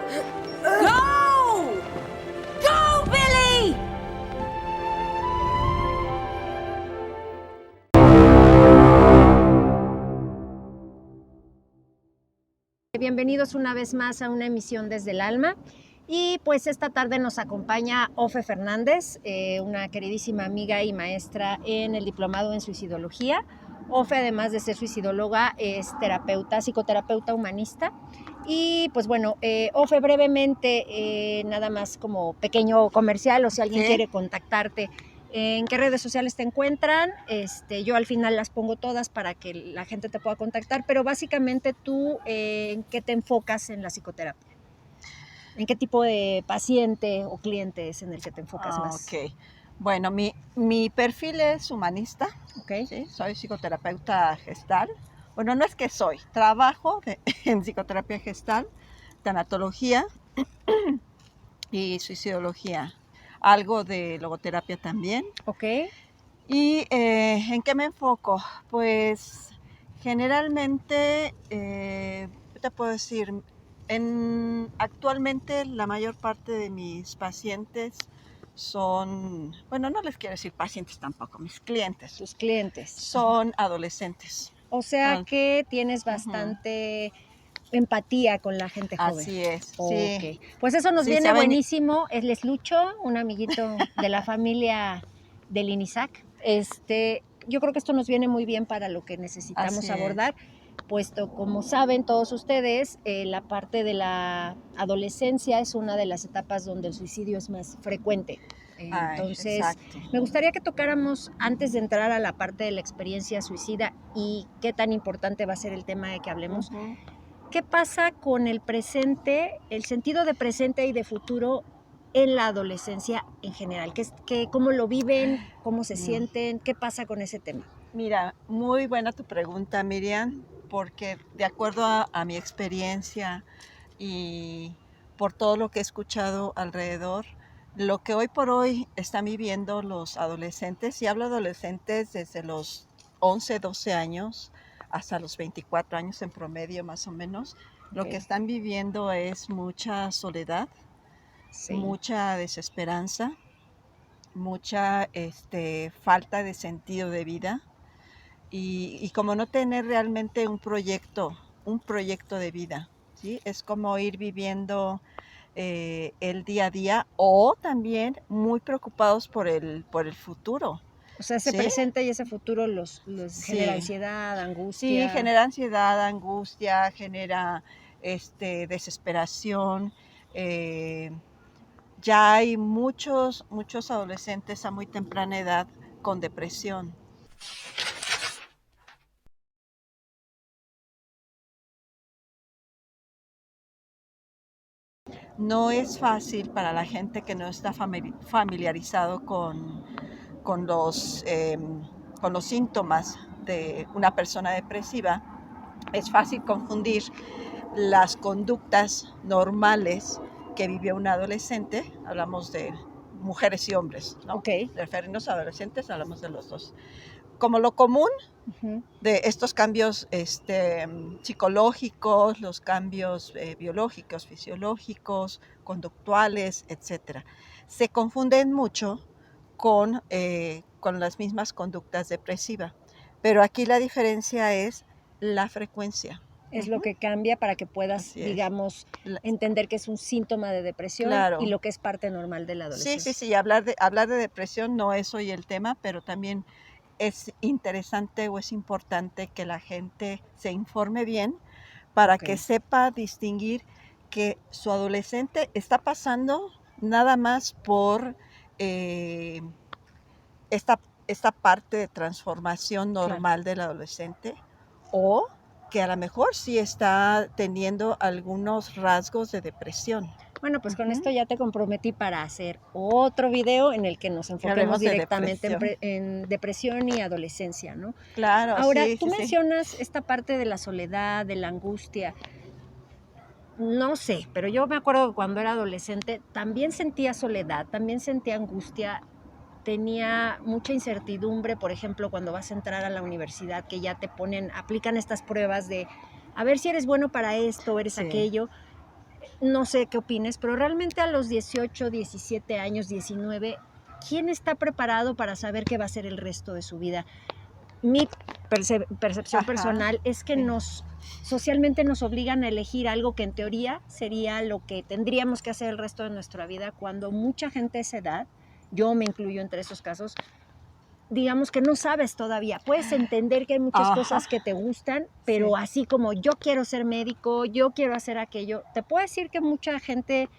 Go! Go, Billy! Bienvenidos una vez más a una emisión desde el alma. Y pues esta tarde nos acompaña Ofe Fernández, una queridísima amiga y maestra en el diplomado en suicidología. Ofe, además de ser suicidóloga, es terapeuta, psicoterapeuta humanista. Y pues bueno, Ofe, brevemente, nada más como pequeño comercial, o si alguien quiere contactarte, ¿en qué redes sociales te encuentran? Yo al final las pongo todas para que la gente te pueda contactar, pero básicamente tú, ¿en qué te enfocas en la psicoterapia? ¿En qué tipo de paciente o cliente es en el que te enfocas más? Ok. Bueno, mi perfil es humanista. Okay. ¿Sí? Soy psicoterapeuta gestal. Bueno, no es que soy, trabajo en psicoterapia gestal, tanatología y suicidología. Algo de logoterapia también. Ok. ¿Y en qué me enfoco? Pues generalmente, te puedo decir, actualmente la mayor parte de mis pacientes son, bueno, no les quiero decir pacientes tampoco, mis clientes Tus clientes. son adolescentes. O sea Son- que tienes Ujú. bastante empatía con la gente joven. Así es, Ok. sí, Pues eso nos sí, viene buenísimo. Él es Lucho, un amiguito de la familia del INISAC. Yo creo que esto nos viene muy bien para lo que necesitamos así es. abordar, puesto, como saben todos ustedes, la parte de la adolescencia es una de las etapas donde el suicidio es más frecuente. Ay, Entonces, exacto. me gustaría que tocáramos, antes de entrar a la parte de la experiencia suicida y qué tan importante va a ser el tema de que hablemos, Ujú. ¿qué pasa con el presente, el sentido de presente y de futuro en la adolescencia en general? ¿Cómo lo viven? ¿Cómo se sienten? ¿Qué pasa con ese tema? Mira, muy buena tu pregunta, Miriam, porque de acuerdo a mi experiencia y por todo lo que he escuchado alrededor, lo que hoy por hoy están viviendo los adolescentes, y hablo de adolescentes desde los 11, 12 años hasta los 24 años en promedio más o menos, lo que están viviendo es mucha soledad, Sí. mucha desesperanza, mucha falta de sentido de vida y como no tener realmente un proyecto de vida, ¿sí? Es como ir viviendo el día a día o también muy preocupados por el futuro, O sea, ese ¿sí? presente y ese futuro los genera Sí, ansiedad, sí, angustia. genera ansiedad, angustia, genera desesperación. eh, ya hay muchos adolescentes a muy temprana edad con depresión. No es fácil para la gente que no está familiarizado con con los síntomas de una persona depresiva. Es fácil confundir las conductas normales que vive un adolescente. Hablamos de mujeres y hombres, ¿no? Ok. De referirnos a adolescentes, hablamos de los dos. Como lo común Uh-huh. de estos cambios psicológicos, los cambios biológicos, fisiológicos, conductuales, etcétera. Se confunden mucho con las mismas conductas depresivas, pero aquí la diferencia es la frecuencia. Es lo que cambia para que puedas, Así es. digamos, entender que es un síntoma de depresión Claro. y lo que es parte normal de la Sí, adolescencia. sí, sí, hablar de depresión no es hoy el tema, pero también es interesante o es importante que la gente se informe bien para Ok. que sepa distinguir que su adolescente está pasando nada más por eh, esta parte de transformación normal del adolescente, o que a lo mejor sí está teniendo algunos rasgos de depresión. Bueno, pues con esto ya te comprometí para hacer otro video en el que nos enfoquemos Hablemos de directamente depresión. en depresión y adolescencia, ¿no? Claro, Ahora, sí, tú sí, sí. mencionas esta parte de la soledad, de la angustia. No sé, pero yo me acuerdo que cuando era adolescente también sentía soledad, también sentía angustia, tenía mucha incertidumbre, por ejemplo, cuando vas a entrar a la universidad, que ya te aplican estas pruebas de a ver si eres bueno para esto, eres Sí. aquello. no sé qué opines, pero realmente a los 18, 17 años, 19, ¿quién está preparado para saber qué va a ser el resto de su vida? Mi percepción personal es que sí. socialmente nos obligan a elegir algo que en teoría sería lo que tendríamos que hacer el resto de nuestra vida, cuando mucha gente a esa edad, yo me incluyo entre esos casos, digamos que no sabes todavía. Puedes entender que hay muchas Ajá, cosas que te gustan, pero sí. así como yo quiero ser médico, yo quiero hacer aquello, te puedo decir que mucha gente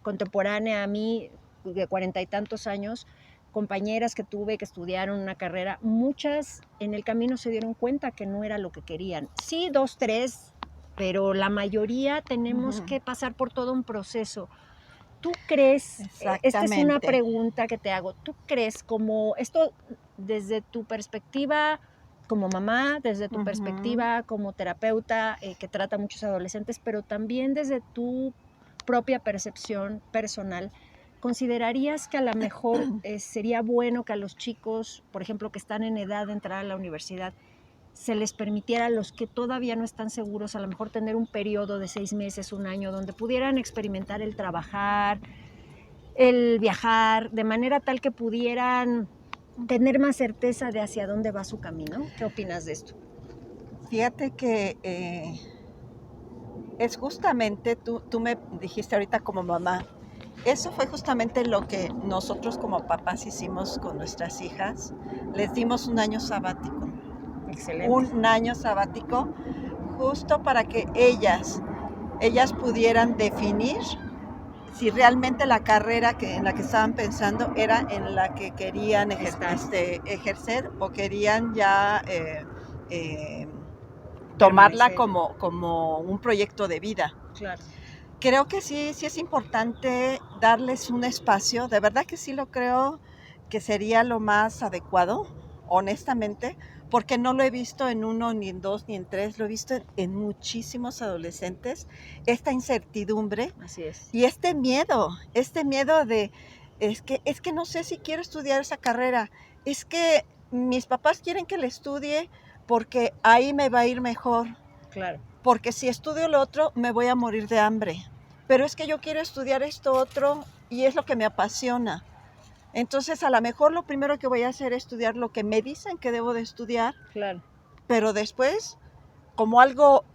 contemporánea a mí, de 40 y tantos años, compañeras que tuve que estudiaron una carrera, muchas en el camino se dieron cuenta que no era lo que querían. Sí, dos, tres, pero la mayoría tenemos Ujú, que pasar por todo un proceso. ¿Tú crees, esta es una exactamente. pregunta que te hago, ¿tú crees como esto desde tu perspectiva como mamá, desde tu Ujú. perspectiva como terapeuta que trata a muchos adolescentes, pero también desde tu propia percepción personal, considerarías que a lo mejor sería bueno que a los chicos, por ejemplo, que están en edad de entrar a la universidad, se les permitiera a los que todavía no están seguros, a lo mejor tener un periodo de 6 meses, un año, donde pudieran experimentar el trabajar, el viajar, de manera tal que pudieran tener más certeza de hacia dónde va su camino? ¿Qué opinas de esto? Fíjate que es justamente, tú me dijiste ahorita como mamá, eso fue justamente lo que nosotros como papás hicimos con nuestras hijas. Les dimos un año sabático. Excelente. Un año sabático justo para que ellas pudieran definir si realmente la carrera en la que estaban pensando era en la que querían Estar, ejercer o querían ya eh, tomarla permanecer, como un proyecto de vida. claro. Creo que sí es importante darles un espacio, de verdad que sí lo creo que sería lo más adecuado, honestamente, porque no lo he visto en uno, ni en dos, ni en tres, lo he visto en muchísimos adolescentes, esta incertidumbre Así es. y este miedo de, es que no sé si quiero estudiar esa carrera, es que mis papás quieren que la estudie porque ahí me va a ir mejor, Claro. porque si estudio lo otro me voy a morir de hambre. Pero es que yo quiero estudiar esto otro y es lo que me apasiona. Entonces a lo mejor lo primero que voy a hacer es estudiar lo que me dicen que debo de estudiar, Claro. pero después, como algo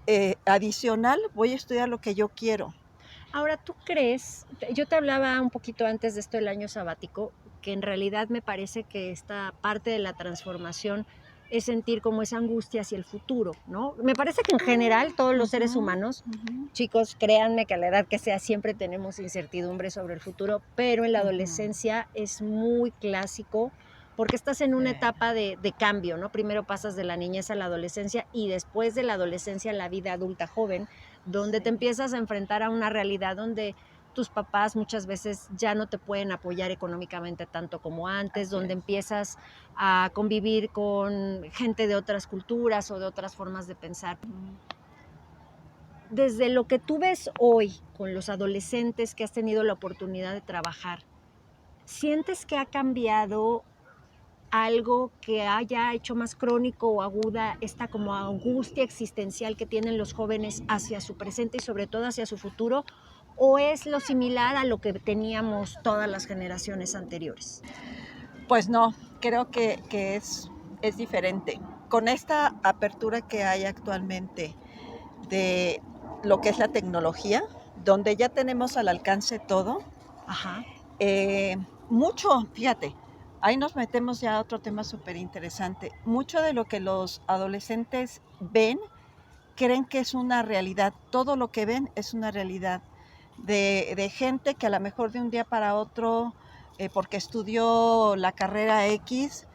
adicional, voy a estudiar lo que yo quiero. Ahora, ¿tú crees? Yo te hablaba un poquito antes de esto del año sabático, que en realidad me parece que esta parte de la transformación es sentir como esa angustia hacia el futuro, ¿no? Me parece que en general todos los seres Ujú, humanos, ujú, chicos, créanme que a la edad que sea siempre tenemos incertidumbre sobre el futuro, pero en la ujú. adolescencia es muy clásico porque estás en una Sí, etapa de cambio, ¿no? Primero pasas de la niñez a la adolescencia y después de la adolescencia a la vida adulta joven, donde te sí, empiezas a enfrentar a una realidad donde tus papás muchas veces ya no te pueden apoyar económicamente tanto como antes, así donde es. empiezas a convivir con gente de otras culturas o de otras formas de pensar. Desde lo que tú ves hoy con los adolescentes que has tenido la oportunidad de trabajar, ¿sientes que ha cambiado algo que haya hecho más crónico o aguda esta como angustia existencial que tienen los jóvenes hacia su presente y sobre todo hacia su futuro? ¿O es lo similar a lo que teníamos todas las generaciones anteriores? Pues no, creo que es diferente. Con esta apertura que hay actualmente de lo que es la tecnología, donde ya tenemos al alcance todo, Ajá, mucho, fíjate, ahí nos metemos ya a otro tema súper interesante. Mucho de lo que los adolescentes ven, creen que es una realidad. Todo lo que ven es una realidad. De gente que a lo mejor de un día para otro, porque estudió la carrera X,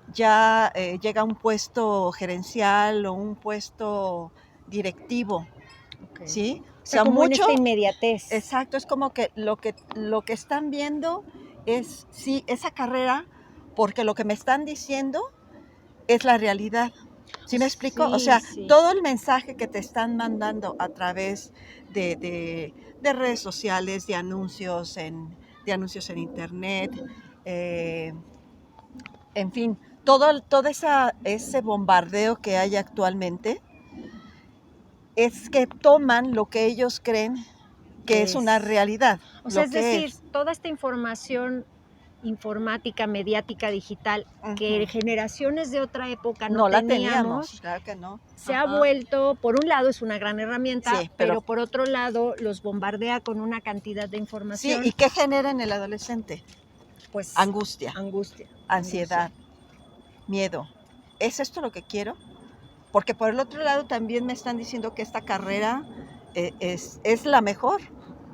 ya llega a un puesto gerencial o un puesto directivo, ok. ¿sí? O O sea, sea, como en mucho, esta inmediatez. exacto, es como que lo que están viendo es, sí, esa carrera, porque lo que me están diciendo es la realidad. ¿Sí me explico? O Sí, sea, sí. todo el mensaje que te están mandando a través de redes sociales, de anuncios en internet, eh, en fin, todo ese bombardeo que hay actualmente es que toman lo que ellos creen que es una realidad. O sea, lo es que decir, toda esta información informática, mediática, digital, que Ujú. generaciones de otra época No la teníamos, teníamos, claro que no. se ha Ajá. vuelto, por un lado es una gran herramienta, Sí, pero por otro lado los bombardea con una cantidad de Sí, información, ¿y qué genera en el adolescente? pues Angustia, angustia. ansiedad, miedo. ¿Es esto lo que quiero? Porque por el otro lado también me están diciendo que esta carrera es la mejor.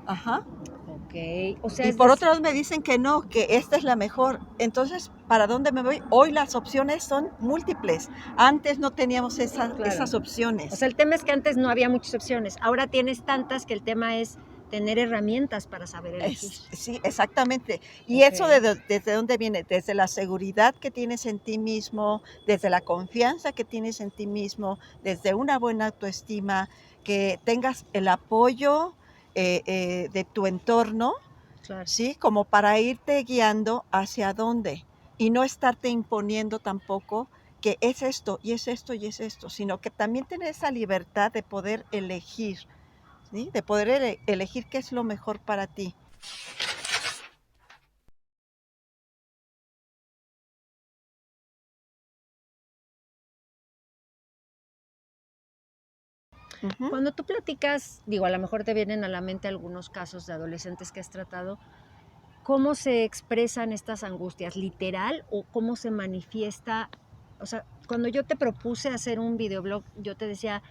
Ajá. Ok, o sea, Y es por decir, otro lado me dicen que no, que esta es la mejor. Entonces, ¿para dónde me voy? Hoy las opciones son múltiples. Antes no teníamos claro. esas O opciones. sea, el tema es que antes no había muchas opciones, ahora tienes tantas que el tema es tener herramientas para saber elegir. Sí, exactamente. Y Ok. eso desde dónde viene, desde la seguridad que tienes en ti mismo, desde la confianza que tienes en ti mismo, desde una buena autoestima, que tengas el apoyo de tu entorno, Claro. ¿sí? Como para irte guiando hacia dónde y no estarte imponiendo tampoco que es esto y es esto y es esto, sino que también tener esa libertad de poder elegir, ¿sí? De poder elegir qué es lo mejor para ti. Ujú. Cuando tú platicas, digo, a lo mejor te vienen a la mente algunos casos de adolescentes que has tratado, ¿cómo se expresan estas angustias? ¿Literal o cómo se manifiesta? O sea, cuando yo te propuse hacer un videoblog, yo te decía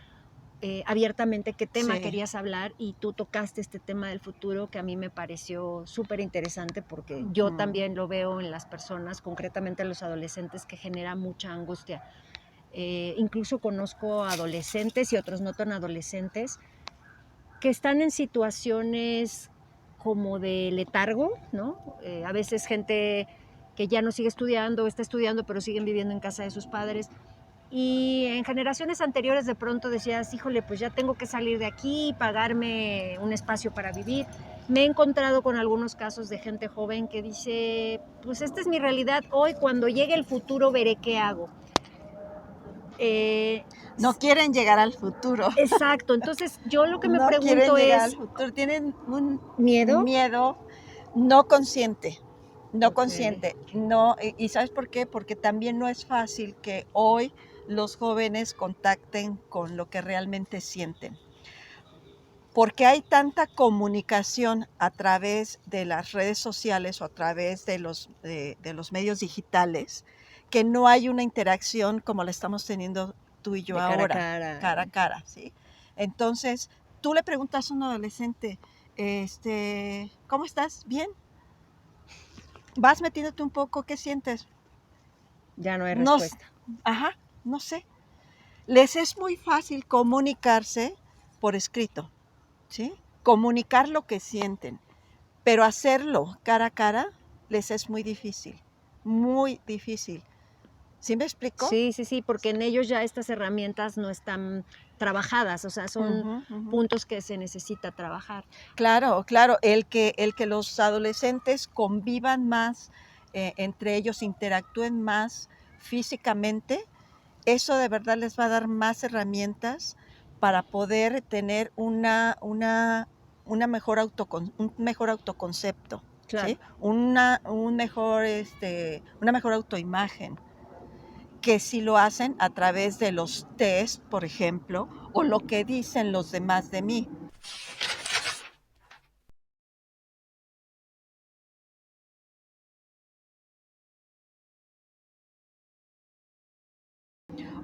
abiertamente qué tema Sí. querías hablar y tú tocaste este tema del futuro que a mí me pareció súper interesante porque yo Ujú. también lo veo en las personas, concretamente en los adolescentes, que genera mucha angustia. Incluso conozco adolescentes y otros no tan adolescentes que están en situaciones como de letargo, ¿no? A veces gente que ya no sigue estudiando, está estudiando, pero siguen viviendo en casa de sus padres. Y en generaciones anteriores de pronto decías, híjole, pues ya tengo que salir de aquí, pagarme un espacio para vivir. Me he encontrado con algunos casos de gente joven que dice, pues esta es mi realidad, hoy cuando llegue el futuro veré qué hago. No quieren llegar al futuro. Exacto, entonces yo lo que me No quieren pregunto llegar al es, futuro. Tienen un ¿miedo? miedo no consciente. No Ok. consciente. No, ¿y sabes por qué? Porque también no es fácil que hoy los jóvenes contacten con lo que realmente sienten. Porque hay tanta comunicación a través de las redes sociales o a través de los medios digitales que no hay una interacción como la estamos teniendo tú y yo De cara a ahora, cara. cara a cara, ¿sí? Entonces, tú le preguntas a un adolescente, ¿cómo estás? ¿Bien? Vas metiéndote un poco, ¿qué sientes? Ya no hay No, respuesta. ajá, no sé. Les es muy fácil comunicarse por escrito, ¿sí? Comunicar lo que sienten. Pero hacerlo cara a cara les es muy difícil, muy difícil. ¿Sí me explico? Sí, sí, sí, porque en ellos ya estas herramientas no están trabajadas, o sea, son Ujú, ujú. puntos que se necesita trabajar. Claro, claro, el que los adolescentes convivan más entre ellos, interactúen más físicamente, eso de verdad les va a dar más herramientas para poder tener una mejor un mejor autoconcepto, Claro. ¿sí? Una mejor autoimagen, que si lo hacen a través de los test, por ejemplo, o lo que dicen los demás de mí.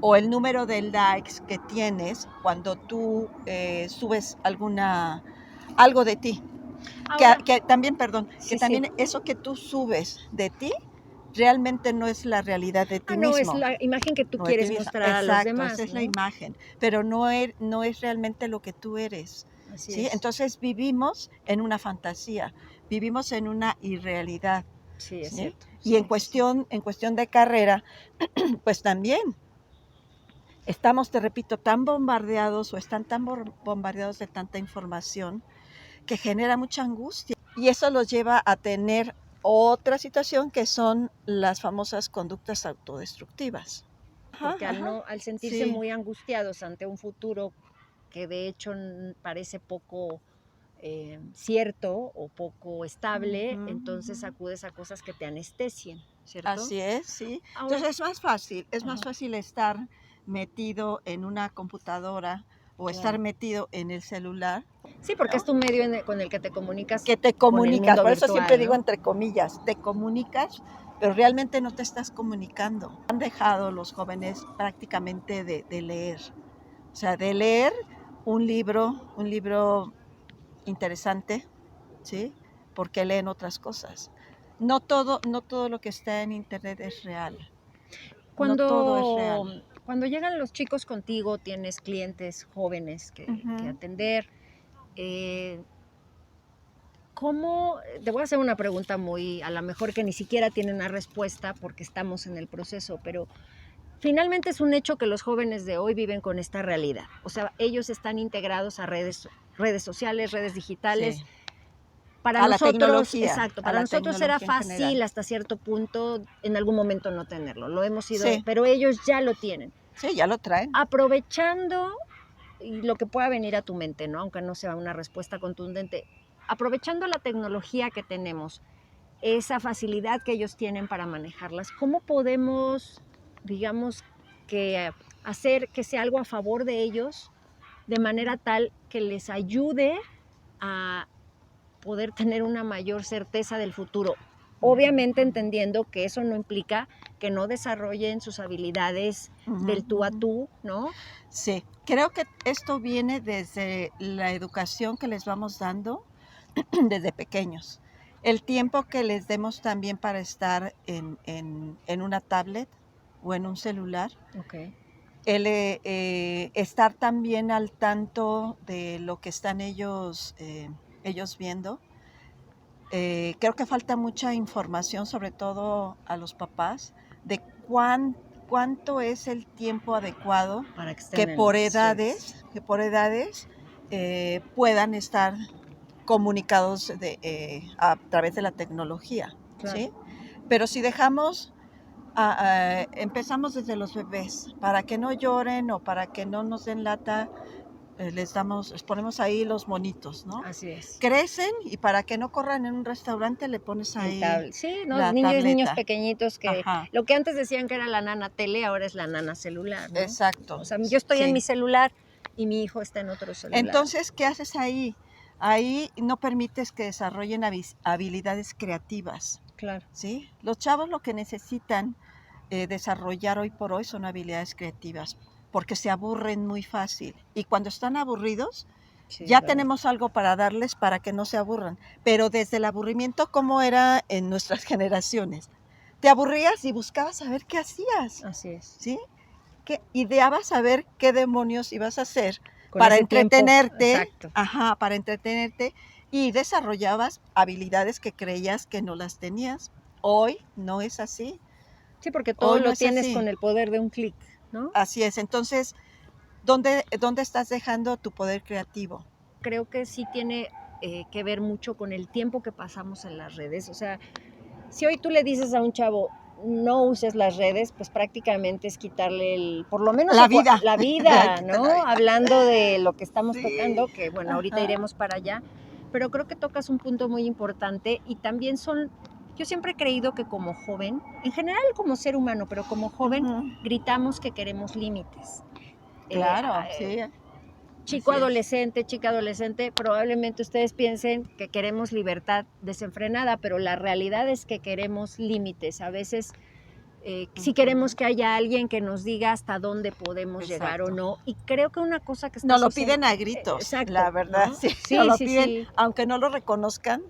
O el número de likes que tienes cuando tú subes algo de ti. Ahora, Que también, perdón, que sí, sí. también eso que tú subes de ti realmente no es la realidad de ti No, es mismo. la imagen que tú No de ti quieres misma. mostrar a los Exacto, esa demás, es la ¿no? imagen, pero no es realmente lo que tú eres. Así ¿Sí? es. Entonces vivimos en una fantasía, vivimos en una irrealidad. Sí, es ¿Sí? cierto. Y Sí, sí, sí. en cuestión de carrera, pues también estamos, te repito, tan bombardeados o están tan bombardeados de tanta información que genera mucha angustia. Y eso los lleva a tener otra situación que son las famosas conductas autodestructivas. Ajá, Porque ajá. al sentirse Sí, muy angustiados ante un futuro que de hecho parece poco cierto o poco estable, Ujú, entonces ujú. acudes a cosas que te anestesien, ¿cierto? Así es, sí. Ahora, Entonces es más ajá, fácil estar metido en una computadora o estar claro. metido en el celular, Sí, porque es ¿no? tu medio con el que te comunicas Que te con el comunicas. mundo Por eso siempre virtual, digo ¿no? entre comillas, te comunicas, pero realmente no te estás comunicando. Han dejado los jóvenes prácticamente de leer. O sea, de leer un libro interesante, ¿sí? Porque leen otras cosas. No todo lo que está en internet es real. No todo es real. Cuando llegan los chicos contigo, tienes clientes jóvenes que Ujú, atender, eh, ¿cómo? Te voy a hacer una pregunta muy, a lo mejor que ni siquiera tiene una respuesta porque estamos en el proceso, pero finalmente es un hecho que los jóvenes de hoy viven con esta realidad. O sea, ellos están integrados a redes sociales, redes digitales. sí. Para nosotros, exacto, A para la nosotros era tecnología en fácil general. hasta cierto punto en algún momento no tenerlo. Lo hemos ido, Sí, pero ellos ya lo tienen. sí, ya lo traen. Aprovechando y lo que pueda venir a tu mente, ¿no? Aunque no sea una respuesta contundente, aprovechando la tecnología que tenemos, esa facilidad que ellos tienen para manejarlas, ¿cómo podemos, digamos, que hacer que sea algo a favor de ellos de manera tal que les ayude a poder tener una mayor certeza del futuro? Obviamente entendiendo que eso no implica que no desarrollen sus habilidades Ujú, del tú a ujú. tú, ¿no? Sí, creo que esto viene desde la educación que les vamos dando desde pequeños. El tiempo que les demos también para estar en una tablet o en un celular. Ok. El estar también al tanto de lo que están ellos viendo. Creo que falta mucha información, sobre todo a los papás, de cuánto es el tiempo adecuado Para que estén en las redes. que por edades puedan estar comunicados a través de la tecnología, Claro. ¿sí? Pero si empezamos desde los bebés, para que no lloren o para que no nos den lata, les ponemos ahí los monitos, ¿no? Así es. Crecen y para que no corran en un restaurante le pones El ahí tablet. Sí, ¿no? la Niños tableta. pequeñitos que Ajá, lo que antes decían que era la nana tele, ahora es la nana celular, ¿no? exacto, O sea, yo estoy en mi sí. celular y mi hijo está en otro celular. Entonces, ¿qué haces ahí? Ahí no permites que desarrollen habilidades creativas, Claro. ¿sí? Los chavos lo que necesitan desarrollar hoy por hoy son habilidades creativas, porque se aburren muy fácil. Y cuando están aburridos, Sí, es ya verdad. tenemos algo para darles para que no se aburran. Pero desde el aburrimiento, ¿cómo era en nuestras generaciones? Te aburrías y buscabas saber qué hacías, Así es. ¿sí? Que ideabas saber qué demonios ibas a hacer Con para ese tiempo, entretenerte, exacto. ajá, para entretenerte y desarrollabas habilidades que creías que no las tenías. Hoy no es así. Sí, porque todo Hoy no lo es tienes así. con el poder de un clic, ¿no? Así es. Entonces, dónde estás dejando tu poder creativo? Creo que sí tiene que ver mucho con el tiempo que pasamos en las redes. O sea, si hoy tú le dices a un chavo, no uses las redes, pues prácticamente es quitarle por lo menos La vida. la vida, Quita la ¿no? vida. Hablando de lo que estamos Sí. tocando, que bueno, ahorita Ajá. iremos para allá, pero creo que tocas un punto muy importante y también yo siempre he creído que como joven, en general como ser humano, pero como joven, Ujú. gritamos que queremos límites. Eh, Claro, sí. Así es. chica adolescente, probablemente ustedes piensen que queremos libertad desenfrenada, pero la realidad es que queremos límites. A veces sí queremos Ujú. que haya alguien que nos diga hasta dónde podemos llegar o Exacto. no. Y creo que una cosa que está Nos lo sucediendo, piden a gritos, exacto, la verdad, ¿no? sí, nos Sí, lo sí, piden, sí, aunque no lo reconozcan,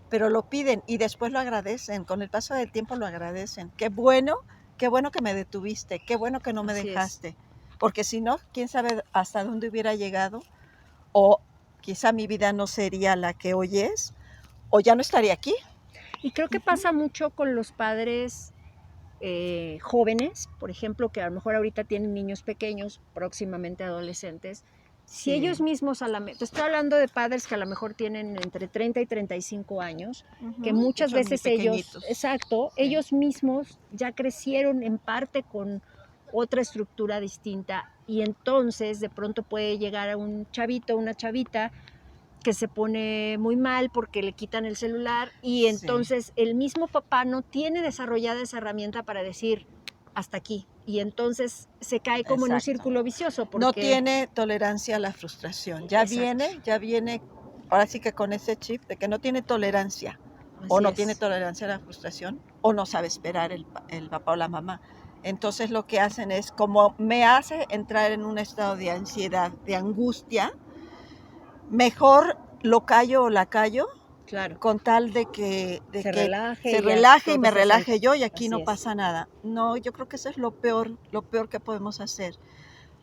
pero lo piden y después lo agradecen, con el paso del tiempo lo agradecen. Qué bueno que me detuviste, qué bueno que no me así es. dejaste, porque si no, quién sabe hasta dónde hubiera llegado, o quizá mi vida no sería la que hoy es, o ya no estaría aquí. Y creo que Ujú, pasa mucho con los padres jóvenes, por ejemplo, que a lo mejor ahorita tienen niños pequeños, próximamente adolescentes, si ellos sí, mismos te estoy hablando de padres que a lo mejor tienen entre 30 y 35 años, que ujú, que muchas son muy veces ellos, pequeñitos, exacto, sí. ellos mismos ya crecieron en parte con otra estructura distinta y entonces de pronto puede llegar a un chavito, una chavita que se pone muy mal porque le quitan el celular y Sí. entonces el mismo papá no tiene desarrollada esa herramienta para decir hasta aquí y entonces se cae como en un Exacto. círculo vicioso porque No tiene tolerancia a la frustración. Ya viene, ahora sí que con ese chip de que no tiene tolerancia, o Así no es. tiene tolerancia a la frustración, o no sabe esperar el papá o la mamá. Entonces lo que hacen es, como me hace entrar en un estado de ansiedad, de angustia, mejor lo callo o la callo Claro. con tal de que Se relaje se y ya relaje y todo me se relaje siente. yo y aquí Así no es. pasa nada. No, yo creo que eso es lo peor que podemos hacer.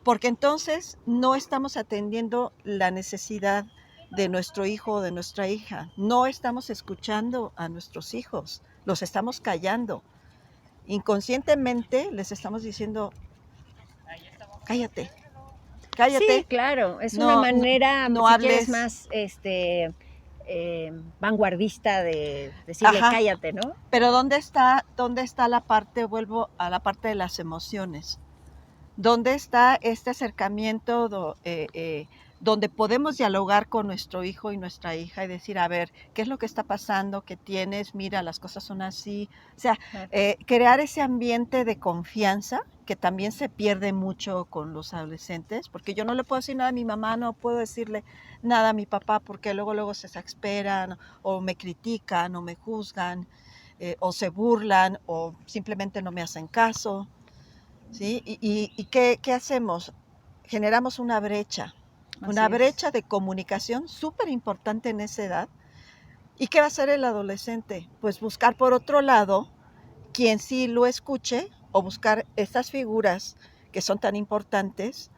Porque entonces no estamos atendiendo la necesidad de nuestro hijo o de nuestra hija. No estamos escuchando a nuestros hijos, los estamos callando. Inconscientemente les estamos diciendo, cállate, Sí, cállate, claro, es una no, no, manera, no si quieres, hables. más vanguardista de decirle Ajá, cállate, ¿no? pero dónde está la parte, vuelvo a la parte de las emociones? ¿Dónde está este acercamiento donde podemos dialogar con nuestro hijo y nuestra hija y decir, a ver, ¿qué es lo que está pasando? ¿Qué tienes? Mira, las cosas son así. O sea, Claro. crear ese ambiente de confianza que también se pierde mucho con los adolescentes, porque yo no le puedo decir nada a mi mamá, no puedo decirle nada a mi papá, porque luego se exasperan o me critican o me juzgan o se burlan o simplemente no me hacen caso. ¿Sí? ¿Y qué hacemos? Generamos una Así es. brecha de comunicación súper importante en esa edad. ¿Y qué va a hacer el adolescente? Pues buscar por otro lado quien sí lo escuche o buscar estas figuras que son tan importantes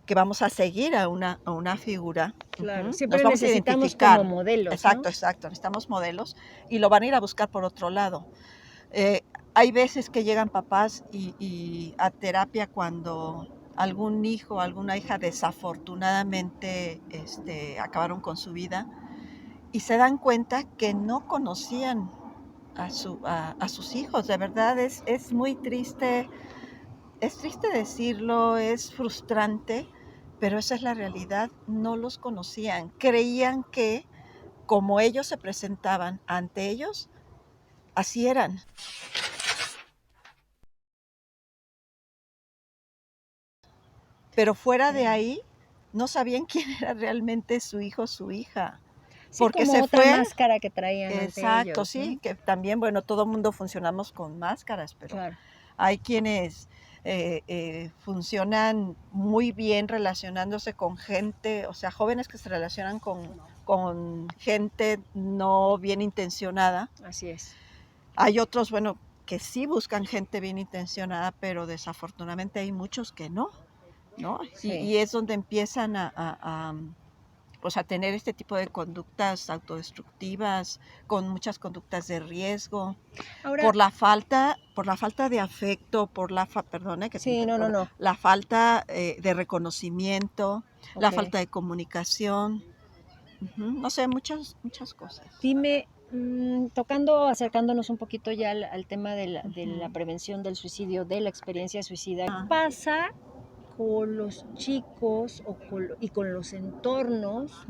que vamos a seguir a una figura. Claro, Nos siempre vamos a necesitamos como identificar. modelos, ¿no? Exacto, necesitamos modelos y lo van a ir a buscar por otro lado. Eh, Hay veces que llegan papás y a terapia cuando algún hijo, alguna hija desafortunadamente acabaron con su vida y se dan cuenta que no conocían a sus hijos. De verdad es muy triste, es triste decirlo, es frustrante, pero esa es la realidad. No los conocían, creían que como ellos se presentaban ante ellos, así eran. Pero fuera de ahí, no sabían quién era realmente su hijo o su hija, Sí, porque como se otra fue. máscara que traían ante Exacto, ellos, sí, ¿no? que también, bueno, todo mundo funcionamos con máscaras, pero Claro. hay quienes funcionan muy bien relacionándose con gente, o sea, jóvenes que se relacionan con gente no bien intencionada. Así es. Hay otros, bueno, que sí buscan gente bien intencionada, pero desafortunadamente hay muchos que no. ¿No? Sí. Y es donde empiezan pues a tener este tipo de conductas autodestructivas, con muchas conductas de riesgo, Ahora, por la falta de afecto, perdone que te sí, no, no, interrumpa, no. la falta de reconocimiento, la Ok. falta de comunicación, no sé, muchas cosas. Dime, acercándonos un poquito ya al tema de la prevención del suicidio, de la experiencia suicida, ¿qué pasa con los chicos y con los entornos?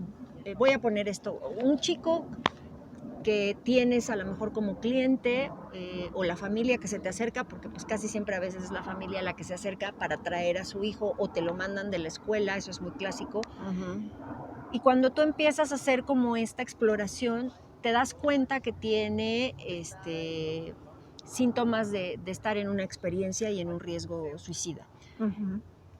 Voy a poner esto, un chico que tienes a lo mejor como cliente o la familia que se te acerca, porque pues casi siempre a veces es la familia la que se acerca para traer a su hijo o te lo mandan de la escuela, eso es muy clásico. Y cuando tú empiezas a hacer como esta exploración, te das cuenta que tiene síntomas de estar en una experiencia y en un riesgo suicida.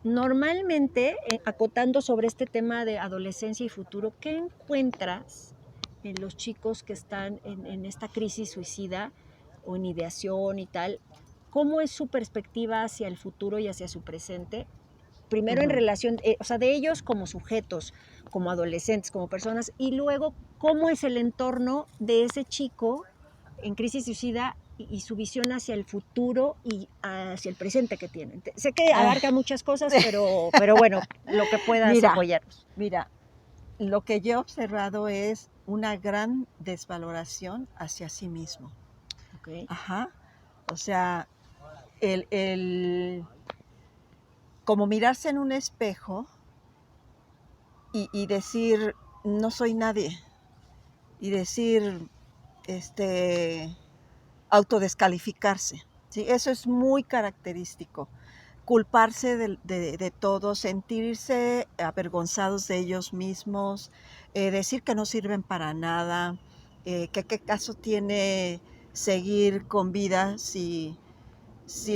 Normalmente, acotando sobre este tema de adolescencia y futuro, ¿qué encuentras en los chicos que están en esta crisis suicida o en ideación y tal? ¿Cómo es su perspectiva hacia el futuro y hacia su presente? Primero en relación, o sea, de ellos como sujetos, como adolescentes, como personas, y luego cómo es el entorno de ese chico en crisis suicida y su visión hacia el futuro y hacia el presente que tienen. Sé que abarca muchas cosas, pero bueno, lo que puedas apoyarnos. Mira, lo que yo he observado es una gran desvaloración hacia sí mismo. Okay. Ajá. O sea, como mirarse en un espejo y decir, no soy nadie y decir, autodescalificarse, ¿sí? Eso es muy característico. Culparse de todo, sentirse avergonzados de ellos mismos, decir que no sirven para nada, que qué caso tiene seguir con vida si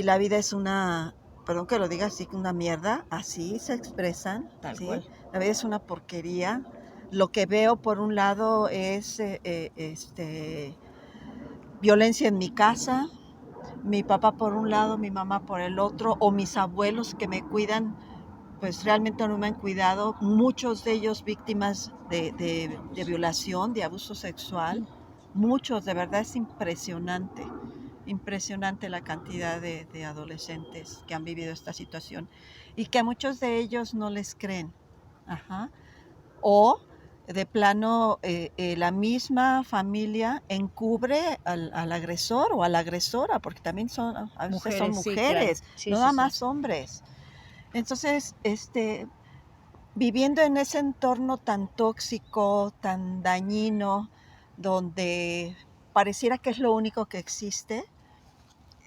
la vida es una, perdón que lo diga así, una mierda, así se expresan, Tal ¿sí? cual. La vida es una porquería. Lo que veo por un lado es violencia en mi casa, mi papá por un lado, mi mamá por el otro, o mis abuelos que me cuidan, pues realmente no me han cuidado, muchos de ellos víctimas de violación, de abuso sexual, muchos, de verdad es impresionante, impresionante la cantidad de adolescentes que han vivido esta situación y que a muchos de ellos no les creen. Ajá. O de plano la misma familia encubre al agresor o a la agresora, porque también a veces son Mujeres, sí, claro. mujeres, Sí, no sí, nada sí. más hombres. Entonces, viviendo en ese entorno tan tóxico, tan dañino, donde pareciera que es lo único que existe,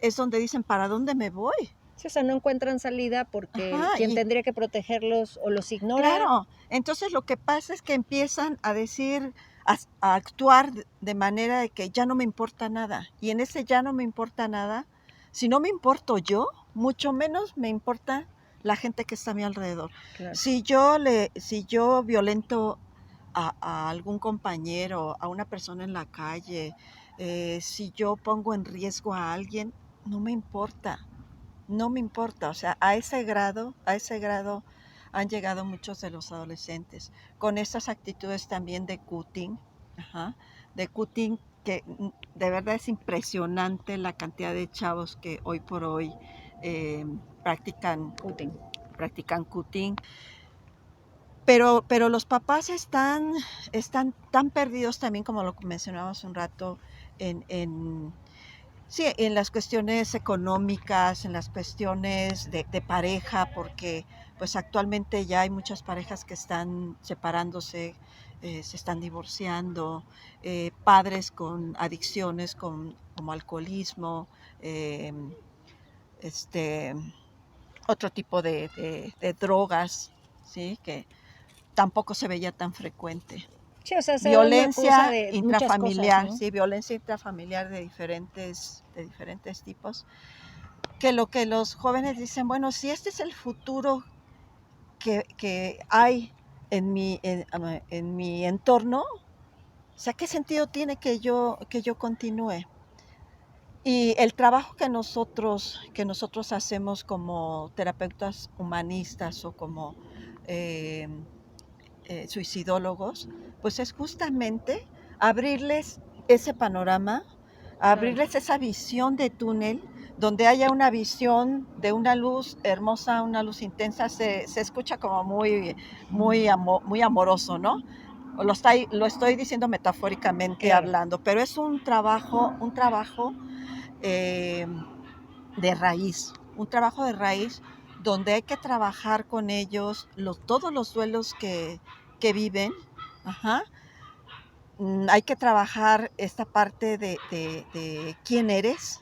es donde dicen, ¿para dónde me voy? Sí, o sea, no encuentran salida porque Ajá, quien y tendría que protegerlos o los ignora. claro, entonces lo que pasa es que empiezan a decir, a actuar de manera de que ya no me importa nada. Y en ese ya no me importa nada, si no me importo yo, mucho menos me importa la gente que está a mi alrededor. Claro. Si yo violento a algún compañero, a una persona en la calle, si yo pongo en riesgo a alguien, no me importa. No me importa, o sea, a ese grado han llegado muchos de los adolescentes, con estas actitudes también de cutting, ajá, de cutting que de verdad es impresionante la cantidad de chavos que hoy por hoy eh, practican, Putin. practican cutting, pero los papás están tan perdidos también, como lo mencionábamos un rato, en sí, en las cuestiones económicas, en las cuestiones de pareja, porque pues actualmente ya hay muchas parejas que están separándose, se están divorciando, padres con adicciones como alcoholismo, eh, este, otro tipo de drogas, ¿sí? Que tampoco se veía tan frecuente. Sí, o sea, se da una cosa Violencia de muchas cosas, intrafamiliar, ¿no? sí, violencia intrafamiliar de diferentes tipos, que lo que los jóvenes dicen, bueno, si este es el futuro que hay en mi entorno, o sea, ¿qué sentido tiene que yo continúe? Y el trabajo que nosotros hacemos como terapeutas humanistas o como eh, suicidólogos, pues es justamente abrirles ese panorama, abrirles esa visión de túnel, donde haya una visión de una luz hermosa, una luz intensa, se escucha como muy amoroso, ¿no? Lo estoy diciendo metafóricamente Claro. hablando, pero es un trabajo eh, un trabajo de raíz donde hay que trabajar con ellos todos los duelos que viven. Ajá. Hay que trabajar esta parte de quién eres,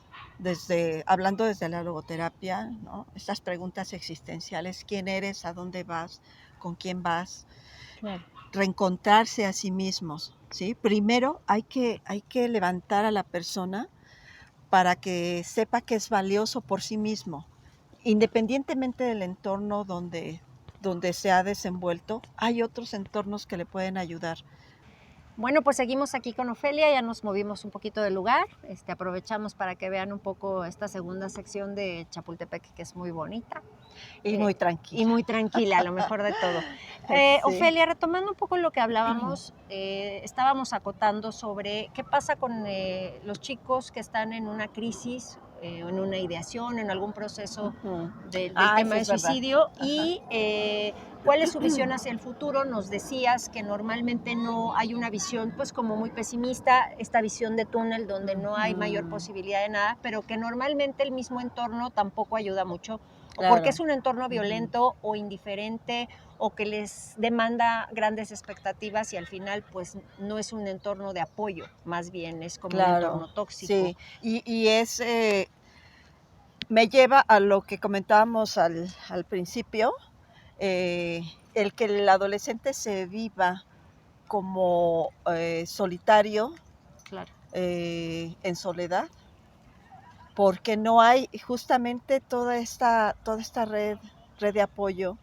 hablando desde la logoterapia, ¿no? Estas preguntas existenciales, quién eres, a dónde vas, con quién vas, Claro. reencontrarse a sí mismos, ¿sí? Primero hay que levantar a la persona para que sepa que es valioso por sí mismo, independientemente del entorno donde se ha desenvuelto, hay otros entornos que le pueden ayudar. Bueno, pues seguimos aquí con Ofelia, ya nos movimos un poquito del lugar, aprovechamos para que vean un poco esta segunda sección de Chapultepec, que es muy bonita. Y muy Y tranquila. muy tranquila, lo mejor de todo. Sí. Ofelia, retomando un poco lo que hablábamos, estábamos acotando sobre qué pasa con los chicos que están en una crisis, en una ideación, en algún proceso del tema Sí, de es verdad. suicidio Ajá. y cuál es su visión hacia el futuro. Nos decías que normalmente no hay una visión pues como muy pesimista, esta visión de túnel donde no hay mayor posibilidad de nada, pero que normalmente el mismo entorno tampoco ayuda mucho, o porque Claro. es un entorno violento o indiferente o que les demanda grandes expectativas y al final pues no es un entorno de apoyo, más bien es como un entorno tóxico. Sí, y es, me lleva a lo que comentábamos al principio, el que el adolescente se viva como solitario, Claro. en soledad, porque no hay justamente toda esta red de apoyo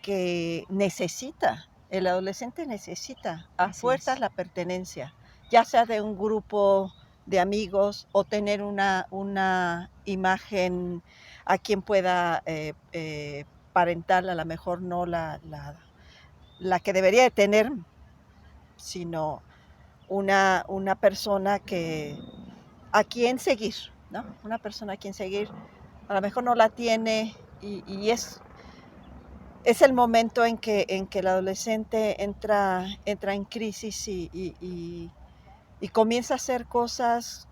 que necesita, el adolescente necesita a Así fuerzas es. la pertenencia, ya sea de un grupo de amigos o tener una imagen a quien pueda parental, a lo mejor no la que debería de tener, sino una persona a quien seguir, ¿no? Una persona a quien seguir, a lo mejor no la tiene y es el momento en que el adolescente entra en crisis y comienza a hacer cosas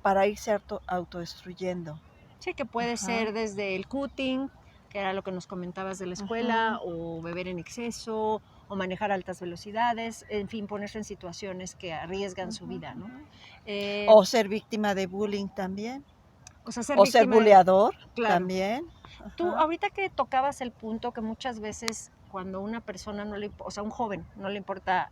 para irse autodestruyendo. Sí, que puede Ajá, ser desde el cutting, que era lo que nos comentabas de la escuela, ujú. o beber en exceso, o manejar altas velocidades, en fin, ponerse en situaciones que arriesgan su Ujú, vida, ¿no? ujú. Eh, O ser víctima de bullying también, o sea, ser o ser víctima de... buleador Claro. también. Tú, Ajá, ahorita que tocabas el punto que muchas veces cuando una persona no le, o sea, un joven no le importa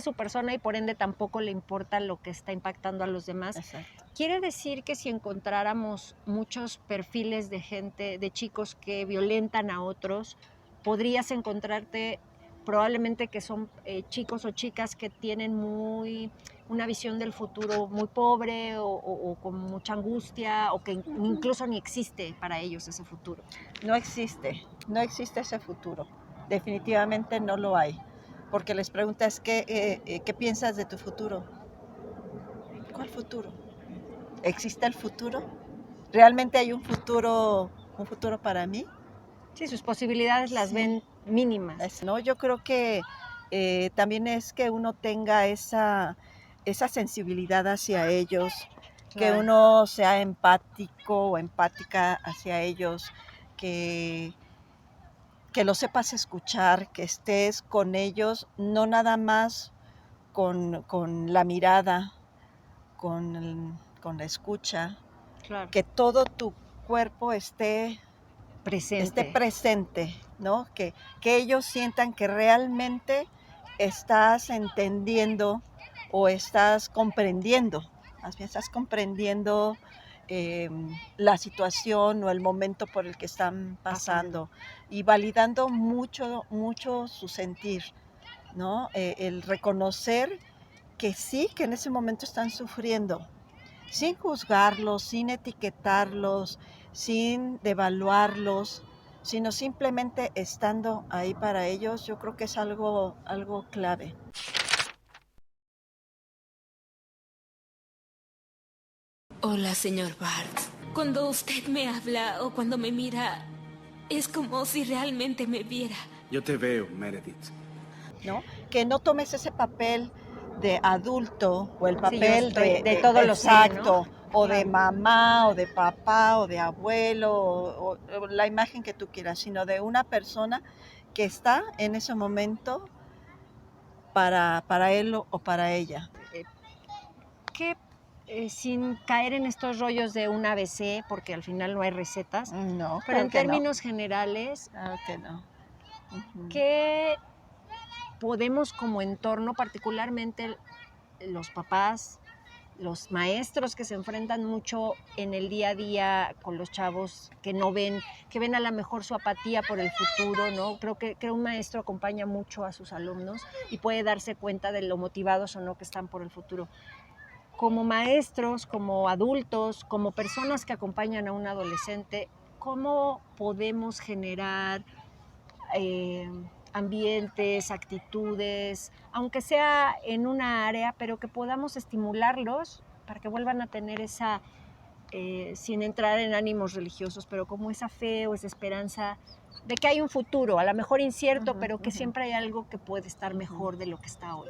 su persona y por ende tampoco le importa lo que está impactando a los demás. exacto. Quiere decir que si encontráramos muchos perfiles de gente, de chicos que violentan a otros, podrías encontrarte probablemente que son chicos o chicas que tienen una visión del futuro muy pobre o con mucha angustia o que Ujú. incluso ni existe para ellos ese futuro. No existe ese futuro. Definitivamente no lo hay. Porque les preguntas, ¿qué piensas de tu futuro? ¿Cuál futuro? ¿Existe el futuro? ¿Realmente hay un futuro para mí? Sí, sus posibilidades las Sí, ven mínimas. ¿no? Yo creo que también es que uno tenga esa sensibilidad hacia ellos, que Claro. uno sea empático o empática hacia ellos, que, que lo sepas escuchar, que estés con ellos, no nada más con la mirada, con la escucha, Claro. que todo tu cuerpo esté Presente. presente, ¿no? Que ellos sientan que realmente estás entendiendo o estás comprendiendo, más bien estás comprendiendo la situación o el momento por el que están Pasando. pasando y validando mucho, mucho su sentir, ¿no? El reconocer que sí, que en ese momento están sufriendo, sin juzgarlos, sin etiquetarlos, sin devaluarlos, sino simplemente estando ahí para ellos, yo creo que es algo clave. Hola, señor Bart. Cuando usted me habla o cuando me mira, es como si realmente me viera. Yo te veo, Meredith. ¿No? Que no tomes ese papel de adulto o el Sí, yo papel estoy, de todo lo sé, ¿no? exacto, o de Claro. mamá, o de papá, o de abuelo, o la imagen que tú quieras, sino de una persona que está en ese momento para él o para ella. Que sin caer en estos rollos de un ABC, porque al final no hay recetas, No, pero claro en que no. términos generales, Claro que no. Ujú. ¿qué podemos como entorno, particularmente los papás, los maestros que se enfrentan mucho en el día a día con los chavos que no ven, que ven a lo mejor su apatía por el futuro, ¿no? Creo un maestro acompaña mucho a sus alumnos y puede darse cuenta de lo motivados o no que están por el futuro. Como maestros, como adultos, como personas que acompañan a un adolescente, ¿cómo podemos generar eh, ambientes, actitudes, aunque sea en una área, pero que podamos estimularlos para que vuelvan a tener esa, sin entrar en ánimos religiosos, pero como esa fe o esa esperanza de que hay un futuro, a lo mejor incierto, Ujú, pero que ujú, siempre hay algo que puede estar ujú. mejor de lo que está hoy?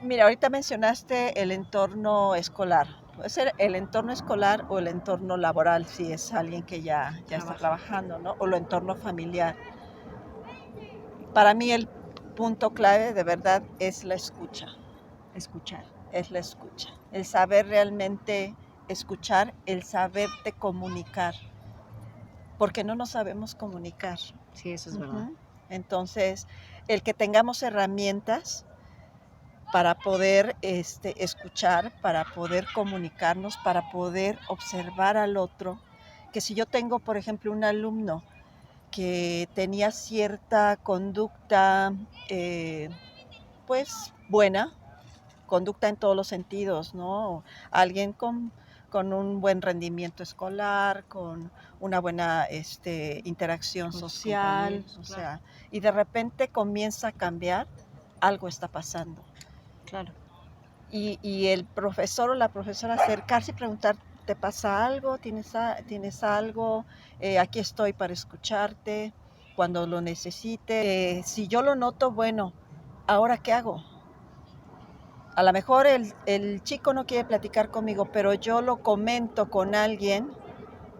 Mira, ahorita mencionaste el entorno escolar. Puede ser el entorno escolar o el entorno laboral, si es alguien que ya está trabajando, ¿no? O el entorno familiar. Para mí el punto clave de verdad es la escucha. Escuchar. Es la escucha. El saber realmente escuchar, el saberte comunicar. Porque no nos sabemos comunicar. Sí, eso es verdad. Entonces, el que tengamos herramientas para poder escuchar, para poder comunicarnos, para poder observar al otro, que si yo tengo, por ejemplo, un alumno que tenía cierta conducta, pues buena, conducta en todos los sentidos, ¿no? Alguien con un buen rendimiento escolar, con una buena interacción social, o sea, y de repente comienza a cambiar, algo está pasando. Claro. Y el profesor o la profesora acercarse y preguntar, ¿te pasa algo? ¿Tienes algo? Aquí estoy para escucharte cuando lo necesite. Si yo lo noto, bueno, ¿ahora qué hago? A lo mejor el chico no quiere platicar conmigo, pero yo lo comento con alguien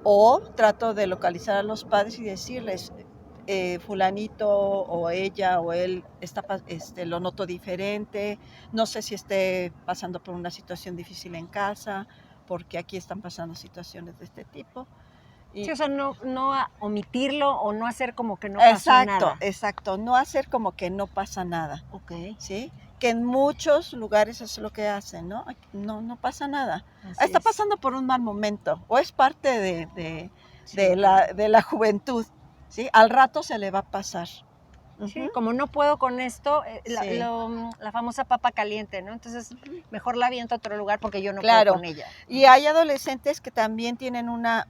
o trato de localizar a los padres y decirles, fulanito o ella o él lo noto diferente, no sé si esté pasando por una situación difícil en casa, porque aquí están pasando situaciones de este tipo. Sí, o sea, no omitirlo o no hacer como que no pasó nada. Exacto, no hacer como que no pasa nada. Ok. ¿Sí? Que en muchos lugares es lo que hacen, ¿no? No pasa nada. Así Está es. pasando por un mal momento o es parte Sí, de la juventud, ¿sí? Al rato se le va a pasar. Sí, como no puedo con esto, Sí. la famosa papa caliente, ¿no? Entonces, mejor la aviento a otro lugar porque yo no Claro. puedo con ella. Y hay adolescentes que también tienen una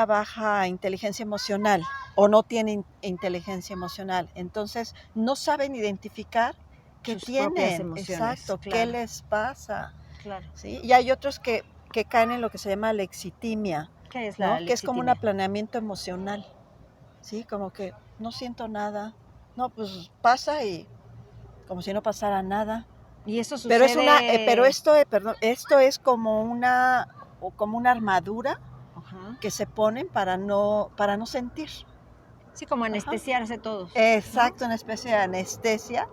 baja inteligencia emocional o no tienen inteligencia emocional. Entonces, no saben identificar qué Sus propias tienen. emociones, Exacto, claro. qué les pasa. Claro. ¿Sí? Y hay otros que caen en lo que se llama lexitimia, ¿Qué es ¿no? la Que es como un lexitimia? aplaneamiento emocional. ¿Sí? Como que no siento nada. No, pues pasa y como si no pasara nada. Y eso Pero sucede... esto es como una armadura Ajá. que se ponen para no sentir. Sí, como anestesiarse todos. Exacto, una especie de anestesia,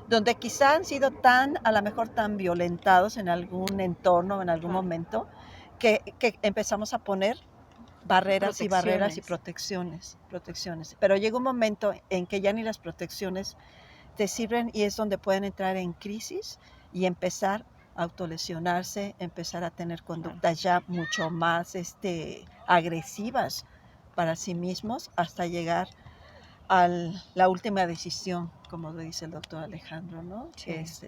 donde quizá han sido a lo mejor tan violentados en algún entorno, en algún momento, que empezamos a poner barreras y barreras y protecciones. Pero llega un momento en que ya ni las protecciones te sirven y es donde pueden entrar en crisis y empezar a autolesionarse, empezar a tener conductas ya mucho más agresivas para sí mismos hasta llegar a la última decisión, como lo dice el doctor Alejandro, ¿no? Sí. Que es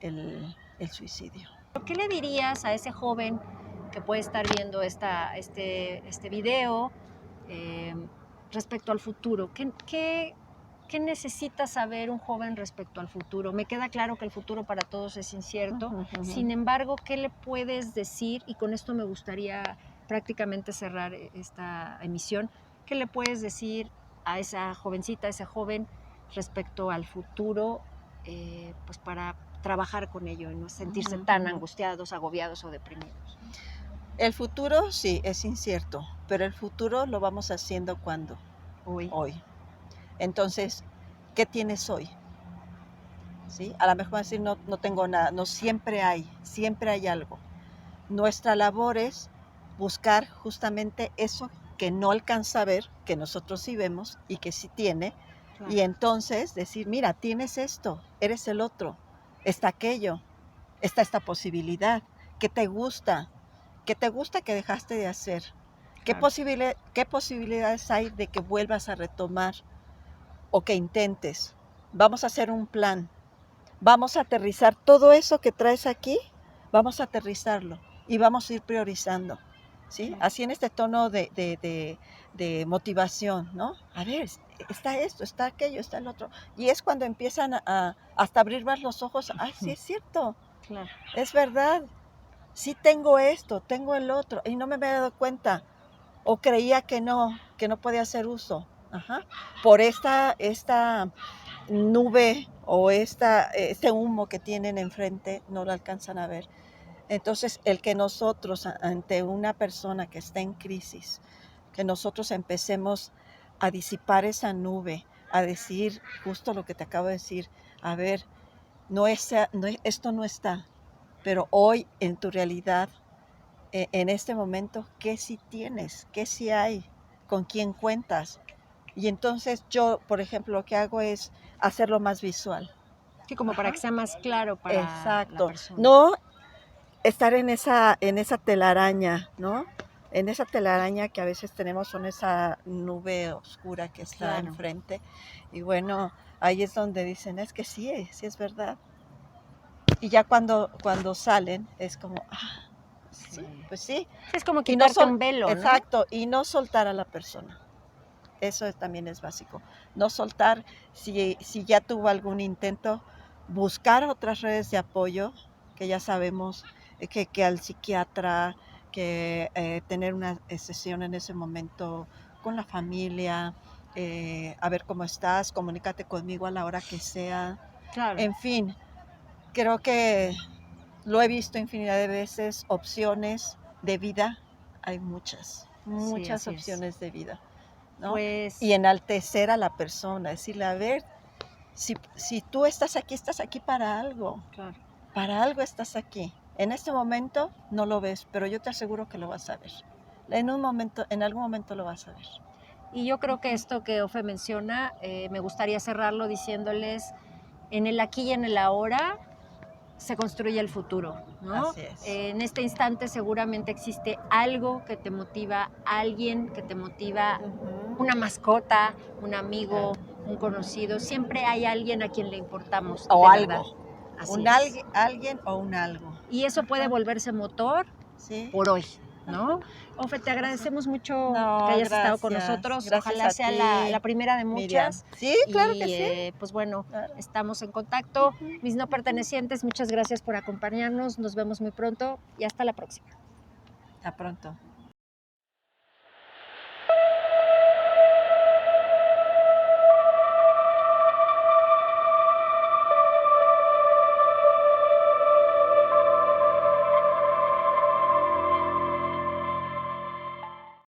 el suicidio. ¿Qué le dirías a ese joven que puede estar viendo este video respecto al futuro? ¿Qué necesita saber un joven respecto al futuro? Me queda claro que el futuro para todos es incierto. Sin embargo, ¿qué le puedes decir? Y con esto me gustaría prácticamente cerrar esta emisión. ¿Qué le puedes decir a esa jovencita, a ese joven respecto al futuro, pues para trabajar con ello y no sentirse tan angustiados, agobiados o deprimidos? El futuro sí es incierto, pero el futuro lo vamos haciendo cuando hoy. Entonces, ¿qué tienes hoy? ¿Sí? A lo mejor decir no tengo nada, no, siempre hay algo. Nuestra labor es buscar justamente eso que no alcanza a ver, que nosotros sí vemos y que sí tiene, y entonces decir, mira, tienes esto, eres el otro, está aquello, está esta posibilidad, ¿qué te gusta que dejaste de hacer? ¿Qué posibilidades hay de que vuelvas a retomar o que intentes? Vamos a hacer un plan, vamos a aterrizar todo eso que traes aquí, vamos a aterrizarlo y vamos a ir priorizando, ¿sí? Así en este tono de motivación, ¿no? A ver, está esto, está aquello, está el otro. Y es cuando empiezan hasta abrir más los ojos. ¡Ay, sí es cierto! Claro. Es verdad. Sí tengo esto, tengo el otro. Y no me había dado cuenta. O creía que no podía hacer uso. Por esta nube o este humo que tienen enfrente no lo alcanzan a ver. Entonces, el que nosotros, ante una persona que está en crisis, que nosotros empecemos a disipar esa nube, a decir justo lo que te acabo de decir, a ver, esto no está, pero hoy en tu realidad, en este momento, ¿qué sí tienes? ¿Qué sí hay? ¿Con quién cuentas? Y entonces yo, por ejemplo, lo que hago es hacerlo más visual. Sí, como para que sea más claro para la Exacto. persona. No estar en esa telaraña, ¿no? En esa telaraña que a veces tenemos son esa nube oscura que está Claro. enfrente. Y bueno, ahí es donde dicen, es que sí es verdad. Y ya cuando salen es como, sí, pues sí. Es como Y no quitarte un velo, ¿no? Exacto, y no soltar a la persona. Eso también es básico. No soltar, si ya tuvo algún intento, buscar otras redes de apoyo, que ya sabemos que al psiquiatra, que tener una sesión en ese momento con la familia, a ver cómo estás, comunícate conmigo a la hora que sea. Claro. En fin, creo que lo he visto infinidad de veces, opciones de vida, hay muchas así es. opciones de vida, ¿no? Pues, Y enaltecer a la persona, decirle, a ver, si tú estás aquí para algo, claro. para algo estás aquí. En este momento no lo ves, pero yo te aseguro que lo vas a ver. En algún momento lo vas a ver. Y yo creo que esto que Ofe menciona, me gustaría cerrarlo diciéndoles, en el aquí y en el ahora se construye el futuro, ¿no? Así es. En este instante seguramente existe algo que te motiva, alguien que te motiva, Ujú. una mascota, un amigo, un conocido. Siempre hay alguien a quien le importamos. O de algo. verdad. Así Un es. alguien o un algo. Y eso puede Ajá. volverse motor Sí. por hoy, ¿no? Ofe, te agradecemos mucho No, que hayas estado con gracias. nosotros. Gracias Ojalá a sea ti, la primera de Miriam. muchas. Sí, claro que Y sí. pues bueno, Claro. estamos en contacto. Mis no pertenecientes, muchas gracias por acompañarnos. Nos vemos muy pronto y hasta la próxima. Hasta pronto.